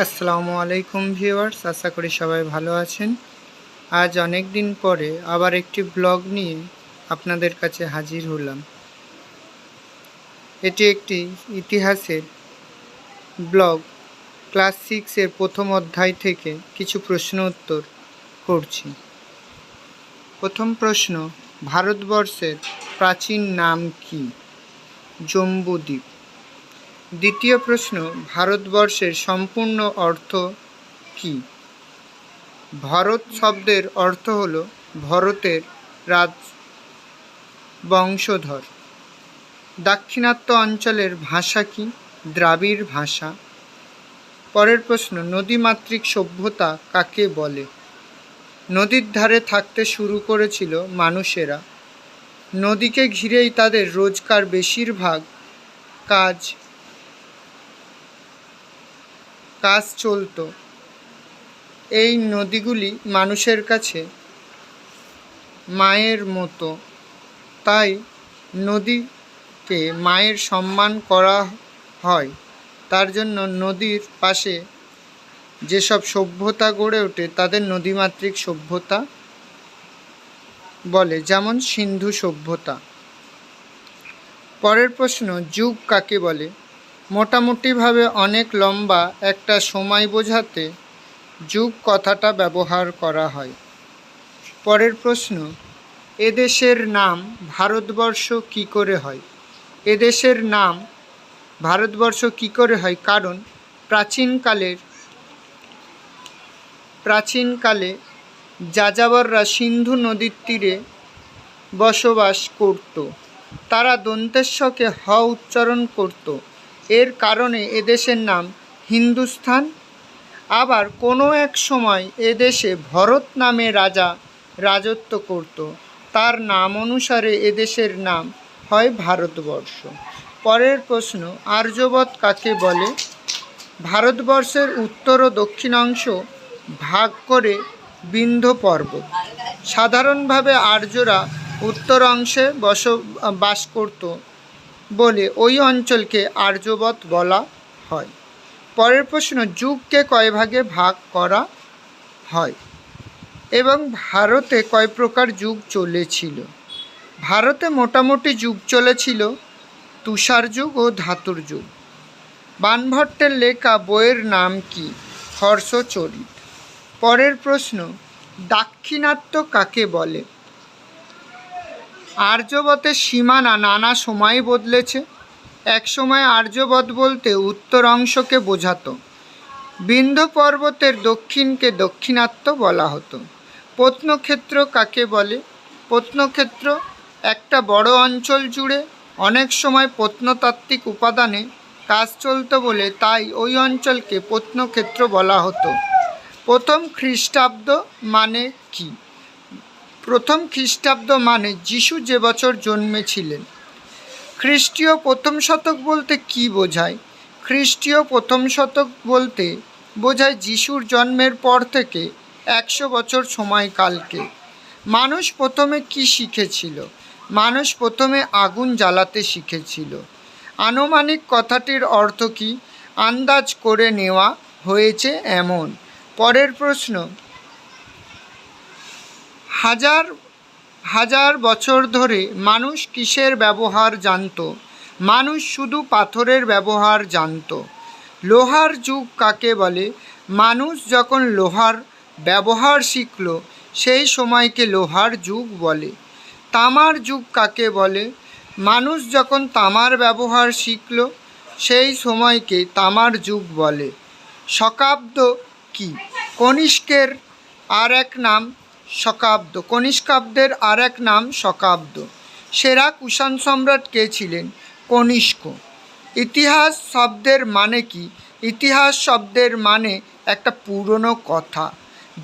আসসালামু আলাইকুম ভিউয়ার্স, আশা করি সবাই ভালো আছেন। আজ অনেক দিন পরে আবার একটি ব্লগ নিয়ে আপনাদের কাছে হাজির হলাম। এটি একটি ইতিহাসের ব্লগ। ক্লাস 6-এর প্রথম অধ্যায় থেকে কিছু প্রশ্ন উত্তর করছি। প্রথম প্রশ্ন, ভারতবর্ষের প্রাচীন নাম কি? জম্বুদ্বীপ। দ্বিতীয় প্রশ্ন, ভারতবর্ষের সম্পূর্ণ অর্থ কি? ভরত শব্দের অর্থ হল ভরতের রাজ বংশধর। দাক্ষিণাত্য অঞ্চলের ভাষা কি? দ্রাবিড় ভাষা। পরের প্রশ্ন, নদীমাতৃক সভ্যতা কাকে বলে? নদীর ধারে থাকতে শুরু করেছিল মানুষেরা। নদীকে ঘিরেই তাদের রোজকার বেশিরভাগ কাজ চলত। এই নদীগুলি মানুষের কাছে মায়ের মতো, তাই নদীকে মায়ের সম্মান করা হয়। তার জন্য নদীর পাশে যেসব সভ্যতা গড়ে ওঠে তাদের নদীমাতৃক সভ্যতা বলে, যেমন সিন্ধু সভ্যতা। পরের প্রশ্ন, যুগ কাকে বলে? মোটামুটিভাবে অনেক লম্বা একটা সময় বোঝাতে যুগ কথাটা ব্যবহার করা হয়। পরের প্রশ্ন, এদেশের নাম ভারতবর্ষ কি করে হয়? এদেশের নাম ভারতবর্ষ কি করে হয়? কারণ প্রাচীনকালে যাযাবররা সিন্ধু নদীর তীরে বসবাস করত। তারা দন্তেশ্বকে হ উচ্চারণ করত। এর কারণে এদেশের নাম হিন্দুস্থান। আবার কোনো এক সময় এদেশে ভরত নামে রাজা রাজত্ব করত। তার নাম অনুসারে এদেশের নাম হয় ভারতবর্ষ। পরের প্রশ্ন, আর্যবত কাকে বলে? ভারতবর্ষের উত্তর ও দক্ষিণাংশ ভাগ করে বিন্ধ্য পর্বত। সাধারণভাবে আর্যরা উত্তর অংশে বাস করত বলে ওই অঞ্চলকে আর্যবত বলা হয়। পরের প্রশ্ন, যুগকে কয় ভাগে ভাগ করা হয় এবং ভারতে কয় প্রকার যুগ চলেছিল? ভারতে মোটামুটি যুগ চলেছিল তুষার যুগ ও ধাতুর যুগ। বাণভট্টের লেখা বইয়ের নাম কি? হর্ষচরিত। পরের প্রশ্ন, দাক্ষিণাত্য কাকে বলে? আর্যবতের সীমানা নানা সময়ে বদলেছে। এক সময় আর্যবত বলতে উত্তর অংশকে বোঝাতো। বিন্ধ্য পর্বতের দক্ষিণকে দাক্ষিণাত্য বলা হতো। প্রত্নক্ষেত্র কাকে বলে? প্রত্নক্ষেত্র একটা বড় অঞ্চল জুড়ে অনেক সময় প্রত্নতাত্ত্বিক উপাদানে কাজ চলত বলে তাই ওই অঞ্চলকে প্রত্নক্ষেত্র বলা হতো। প্রথম খ্রিস্টাব্দ মানে কি? প্রথম খ্রিস্টাব্দ মানে যিশু যে বছর জন্মেছিলেন। খ্রিস্টীয় প্রথম শতক বলতে কি বোঝায়? খ্রিস্টীয় প্রথম শতক বলতে বোঝায় যিশুর জন্মের পর থেকে 100 বছর সময়কালকে। মানুষ প্রথমে কি শিখেছিল? মানুষ প্রথমে আগুন জ্বালাতে শিখেছিল। আনুমানিক কথাটির অর্থ কি? আন্দাজ করে নেওয়া হয়েছে এমন। পরের প্রশ্ন, হাজার বছর ধরে মানুষ কিসের ব্যবহার জানত? মানুষ শুধু পাথরের ব্যবহার জানত। লোহার যুগ কাকে বলে? মানুষ যখন লোহার ব্যবহার শিখল সেই সময়কে লোহার যুগ বলে। তামার যুগ কাকে বলে? মানুষ যখন তামার ব্যবহার শিখল সেই সময়কে তামার যুগ বলে। শকাব্দ কি? কনিষ্কের আর এক নাম শকাব্দ। কনিষ্কাব্দের আর এক নাম শকাব্দ। সেরা কুষাণ সম্রাট কে ছিলেন? কনিষ্ক। ইতিহাস শব্দের মানে কি? ইতিহাস শব্দের মানে একটা পুরনো কথা।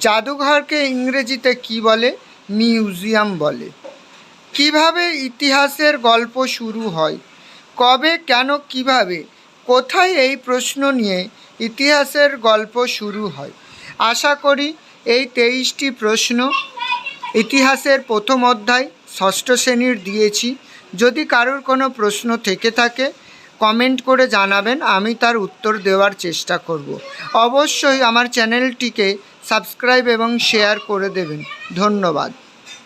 জাদুঘরকে ইংরেজিতে কি বলে? মিউজিয়াম বলে। কিভাবে ইতিহাসের গল্প শুরু হয়? কবে, কেন, কিভাবে, কোথায় এই প্রশ্ন নিয়ে ইতিহাসের গল্প শুরু হয়। আশা করি এই 23টি প্রশ্ন ইতিহাসের প্রথম অধ্যায় ষষ্ঠ শ্রেণীর দিয়েছি। যদি কারোর কোনো প্রশ্ন থেকে থাকে কমেন্ট করে জানাবেন, আমি তার উত্তর দেওয়ার চেষ্টা করব। অবশ্যই আমার চ্যানেলটিকে সাবস্ক্রাইব এবং শেয়ার করে দেবেন। ধন্যবাদ।